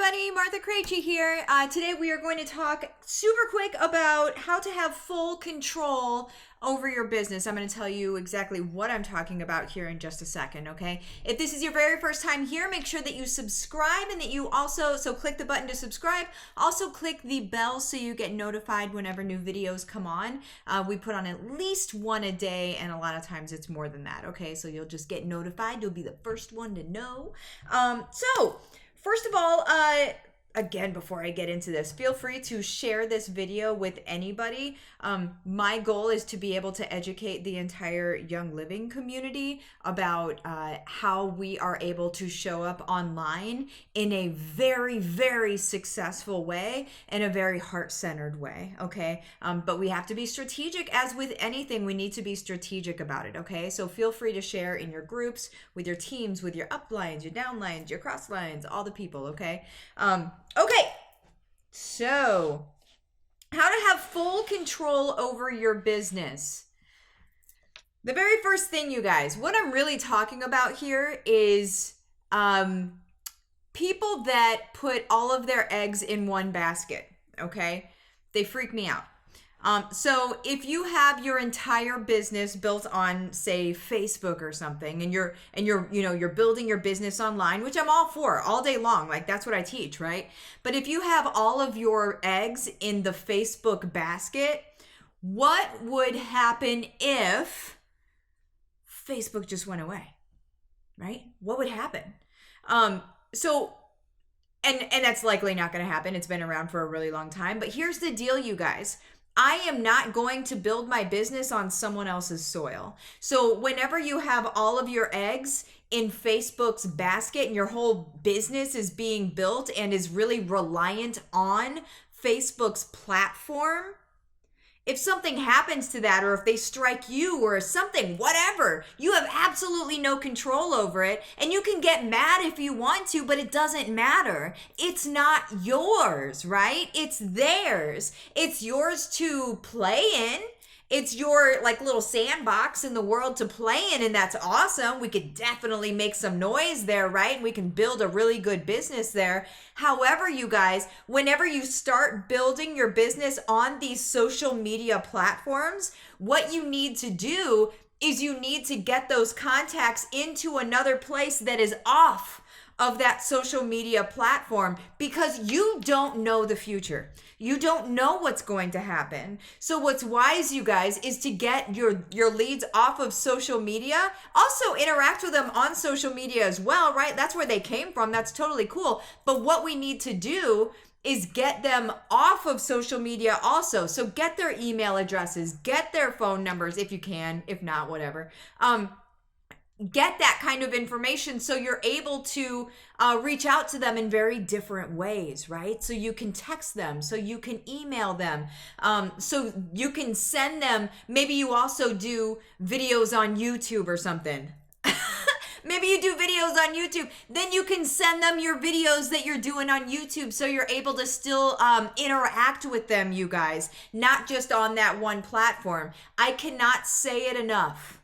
everybody, Martha Krejci here. Today we are going to talk super quick about how to have full control over your business. I'm going to tell you exactly what I'm talking about here in just a second, okay? If this is your very first time here, make sure that you subscribe and that you also, so click the button to subscribe. Also click the bell so you get notified whenever new videos come on. We put on at least one a day, and a lot of times it's more than that, okay? So you'll just get notified. You'll be the first one to know. First of all, again, before I get into this, feel free to share this video with anybody. My goal is to be able to educate the entire Young Living community about how we are able to show up online in a very, very successful way, in a very heart-centered way, okay? But we have to be strategic. As with anything, we need to be strategic about it, okay? So feel free to share in your groups, with your teams, with your uplines, your downlines, your crosslines, all the people, okay? Okay, so how to have full control over your business. The very first thing, you guys, what I'm really talking about here is people that put all of their eggs in one basket, okay? They freak me out. So if you have your entire business built on, say, Facebook or something, and you're building your business online, which I'm all for all day long, like that's what I teach, right? But if you have all of your eggs in the Facebook basket, what would happen if Facebook just went away, right? What would happen? And that's likely not going to happen. It's been around for a really long time. But here's the deal, you guys. I am not going to build my business on someone else's soil. So whenever you have all of your eggs in Facebook's basket and your whole business is being built and is really reliant on Facebook's platform, if something happens to that, or if they strike you or something, whatever, you have absolutely no control over it. And you can get mad if you want to, but it doesn't matter. It's not yours, right? It's theirs. It's yours to play in. It's your like little sandbox in the world to play in, and that's awesome. We could definitely make some noise there, right? And we can build a really good business there. However, you guys, whenever you start building your business on these social media platforms, what you need to do is you need to get those contacts into another place that is off of that social media platform, because you don't know the future. You don't know what's going to happen. So what's wise, you guys, is to get your leads off of social media. Also interact with them on social media as well, right? That's where they came from. That's totally cool. But what we need to do is get them off of social media also. So get their email addresses, get their phone numbers if you can, if not, whatever. Get that kind of information so you're able to reach out to them in very different ways, right? So you can text them, so you can email them, so you can send them. Maybe you also do videos on YouTube or something. Maybe you do videos on YouTube. Then you can send them your videos that you're doing on YouTube so you're able to still interact with them, you guys, not just on that one platform. I cannot say it enough.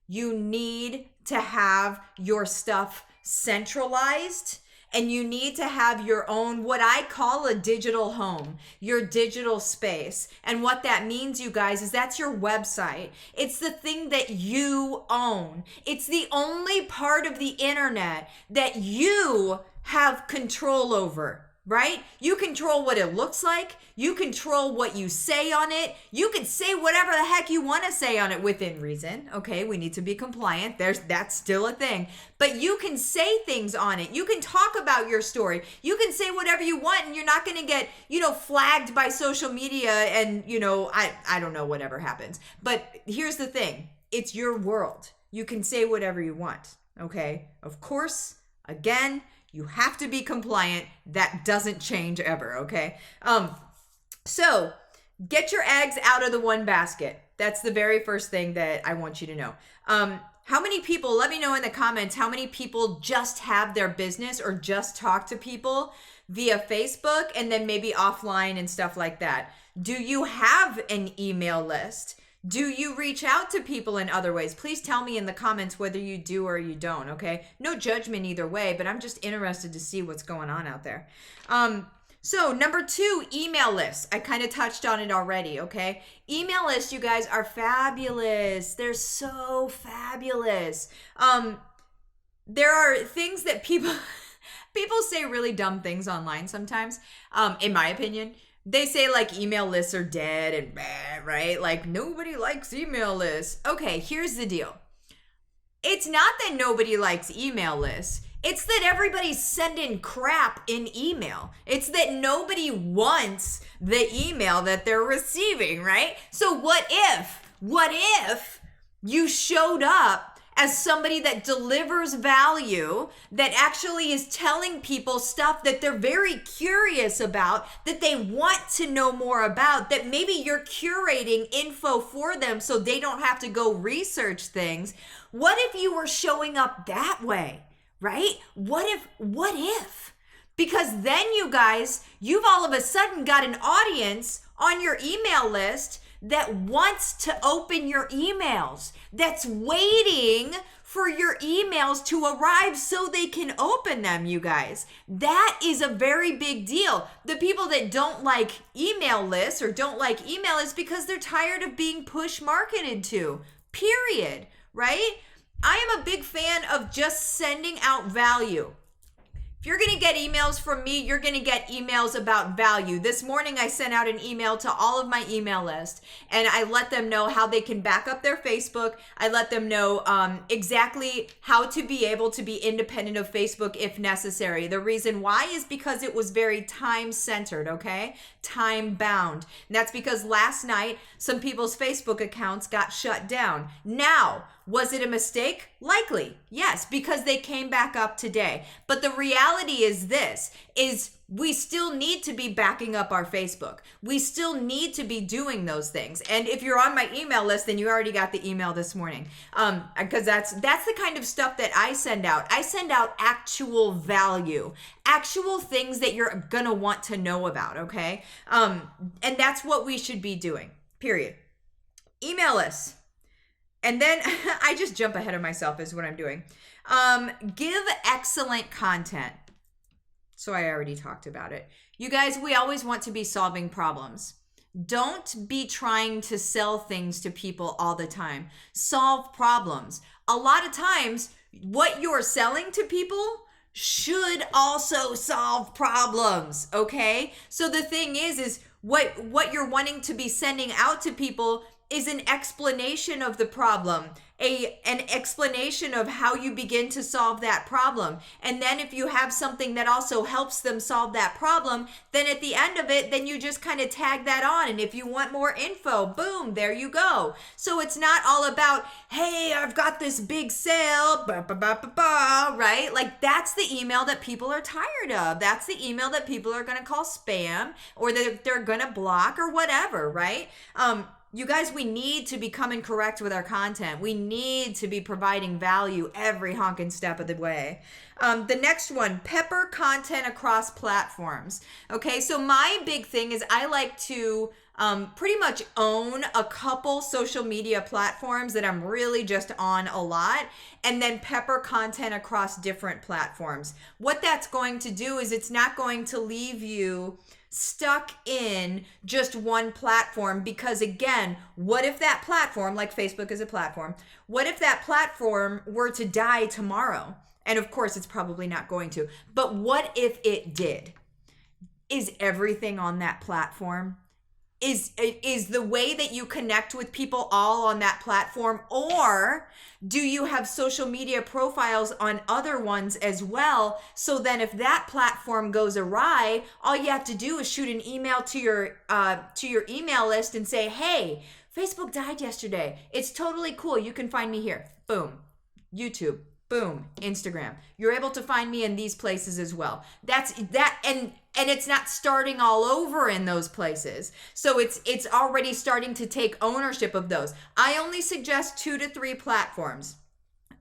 You need to have your stuff centralized, and you need to have your own, what I call a digital home, your digital space. And what that means, you guys, is that's your website. It's the thing that you own. It's the only part of the internet that you have control over. Right? You control what it looks like. You control what you say on it. You can say whatever the heck you want to say on it within reason. Okay, we need to be compliant. That's still a thing. But you can say things on it. You can talk about your story. You can say whatever you want, and you're not going to get, flagged by social media and, I don't know, whatever happens. But here's the thing. It's your world. You can say whatever you want. Okay? Of course, again, you have to be compliant. That doesn't change ever, okay? So get your eggs out of the one basket. That's the very first thing that I want you to know. How many people, let me know in the comments, how many people just have their business or just talk to people via Facebook and then maybe offline and stuff like that? Do you have an email list? Do you reach out to people in other ways? Please tell me in the comments whether you do or you don't, okay? No judgment either way, but I'm just interested to see what's going on out there. So number 2, email lists. I kind of touched on it already, okay? Email lists, you guys, are fabulous. They're so fabulous. There are things that people say really dumb things online sometimes, in my opinion. They say like email lists are dead and bad, right? Like nobody likes email lists. Okay, here's the deal. It's not that nobody likes email lists. It's that everybody's sending crap in email. It's that nobody wants the email that they're receiving, right? So what if you showed up as somebody that delivers value, that actually is telling people stuff that they're very curious about, that they want to know more about, that maybe you're curating info for them so they don't have to go research things? What if you were showing up that way, right? What if? Because then you guys, you've all of a sudden got an audience on your email list that wants to open your emails, that's waiting for your emails to arrive so they can open them, you guys. That is a very big deal. The people that don't like email lists or don't like email is because they're tired of being push marketed to, period, right? I am a big fan of just sending out value. If you're going to get emails from me, you're going to get emails about value. This morning, I sent out an email to all of my email list, and I let them know how they can back up their Facebook. I let them know exactly how to be able to be independent of Facebook if necessary. The reason why is because it was very time-centered, okay? Time-bound. And that's because last night, some people's Facebook accounts got shut down. Now, was it a mistake? Likely, yes, because they came back up today. But the reality is this, is we still need to be backing up our Facebook. We still need to be doing those things. And if you're on my email list, then you already got the email this morning. Because that's the kind of stuff that I send out. I send out actual value, actual things that you're gonna want to know about, okay? And that's what we should be doing, period. Email lists. And then I just jump ahead of myself is what I'm doing. Give excellent content. So I already talked about it. You guys, we always want to be solving problems. Don't be trying to sell things to people all the time. Solve problems. A lot of times, what you're selling to people should also solve problems, okay? So the thing is what you're wanting to be sending out to people is an explanation of the problem, an explanation of how you begin to solve that problem. And then if you have something that also helps them solve that problem, then at the end of it, then you just kind of tag that on. And if you want more info, boom, there you go. So it's not all about, hey, I've got this big sale, right? Like that's the email that people are tired of. That's the email that people are going to call spam or that they're going to block or whatever, right? You guys, we need to be coming correct with our content. We need to be providing value every honking step of the way. The next one, pepper content across platforms. Okay, so my big thing is I like to pretty much own a couple social media platforms that I'm really just on a lot, and then pepper content across different platforms. What that's going to do is it's not going to leave you stuck in just one platform, because again, what if that platform, like Facebook is a platform, what if that platform were to die tomorrow? And of course it's probably not going to, but what if it did? Is everything on that platform? Is the way that you connect with people all on that platform, or do you have social media profiles on other ones as well? So then if that platform goes awry, all you have to do is shoot an email to your email list and say, hey, Facebook died yesterday. It's totally cool. You can find me here. Boom. YouTube. Boom. Instagram. You're able to find me in these places as well. That's that. And it's not starting all over in those places. So it's already starting to take ownership of those. I only suggest 2 to 3 platforms.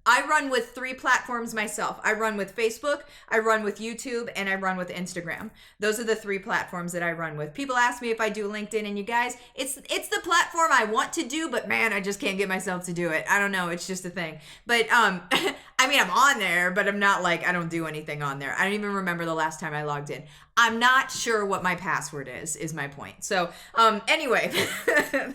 I run with 3 platforms myself. I run with Facebook, I run with YouTube, and I run with Instagram. Those are the 3 platforms that I run with. People ask me if I do LinkedIn, and you guys, it's the platform I want to do, but man, I just can't get myself to do it. I don't know, it's just a thing. But I mean, I'm on there, but I'm not like, I don't do anything on there. I don't even remember the last time I logged in. I'm not sure what my password is my point. So anyway,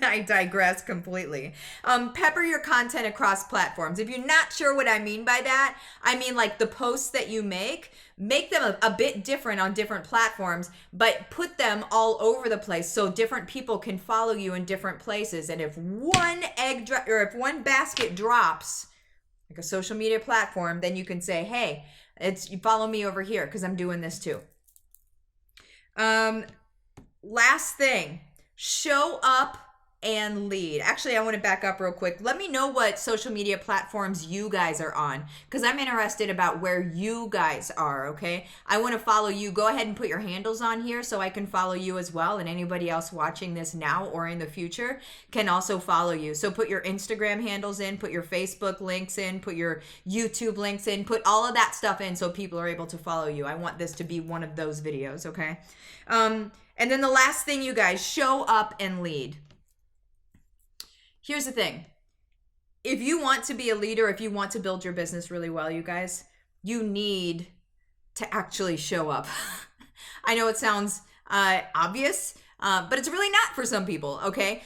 I digress completely. Pepper your content across platforms. If you're not sure what I mean by that, I mean like the posts that you make them a bit different on different platforms, but put them all over the place so different people can follow you in different places. And if one if one basket drops, like a social media platform, then you can say, hey, you follow me over here because I'm doing this too. Last thing, show up and lead. Actually, I want to back up real quick. Let me know what social media platforms you guys are on, because I'm interested about where you guys are, okay? I want to follow you. Go ahead and put your handles on here so I can follow you as well, and anybody else watching this now or in the future can also follow you. So put your Instagram handles in, put your Facebook links in, put your YouTube links in, put all of that stuff in so people are able to follow you. I want this to be one of those videos, okay? And then the last thing, you guys, show up and lead. Here's the thing. If you want to be a leader, if you want to build your business really well, you guys, you need to actually show up. I know it sounds obvious, but it's really not for some people, okay?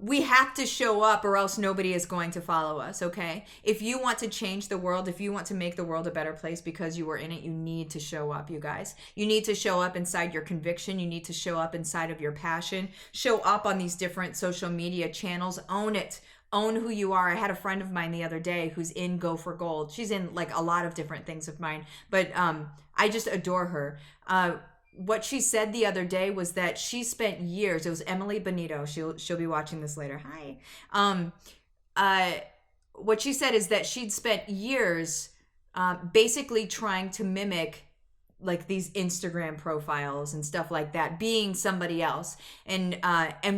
We have to show up or else nobody is going to follow us, okay? If you want to change the world, if you want to make the world a better place because you are in it, you need to show up, you guys. You need to show up inside your conviction. You need to show up inside of your passion. Show up on these different social media channels. Own it. Own who you are. I had a friend of mine the other day who's in Go for Gold. She's in like a lot of different things of mine, but I just adore her. What she said the other day was that she spent years, it was Emily Benito, she'll be watching this later, hi. What she said is that she'd spent years basically trying to mimic like these Instagram profiles and stuff like that, being somebody else. And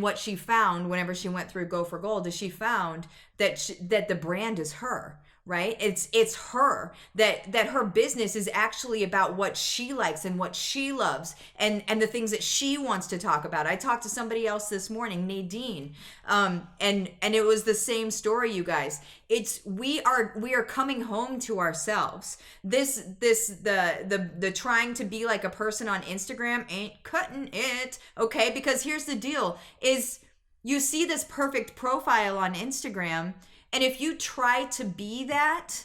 what she found whenever she went through Go for Gold is she found that that the brand is her. Right? It's her, that her business is actually about what she likes and what she loves and the things that she wants to talk about. I talked to somebody else this morning, Nadine, and it was the same story, you guys. We are coming home to ourselves. The trying to be like a person on Instagram ain't cutting it, okay? Because here's the deal, is you see this perfect profile on Instagram, and if you try to be that,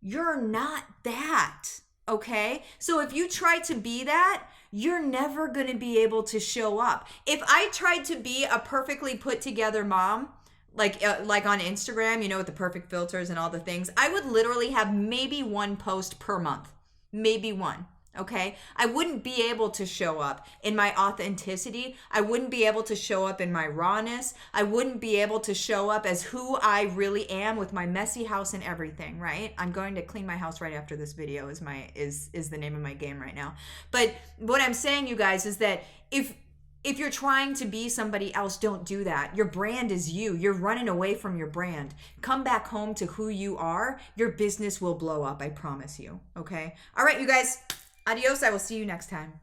you're not that, okay? So if you try to be that, you're never going to be able to show up. If I tried to be a perfectly put together mom, like on Instagram, you know, with the perfect filters and all the things, I would literally have maybe one post per month, maybe one. Okay, I wouldn't be able to show up in my authenticity. I wouldn't be able to show up in my rawness. I wouldn't be able to show up as who I really am with my messy house and everything, right? I'm going to clean my house right after this video is the name of my game right now. But what I'm saying, you guys, is that if you're trying to be somebody else, don't do that. Your brand is you. You're running away from your brand. Come back home to who you are. Your business will blow up, I promise you, okay? All right, you guys. Adios. I will see you next time.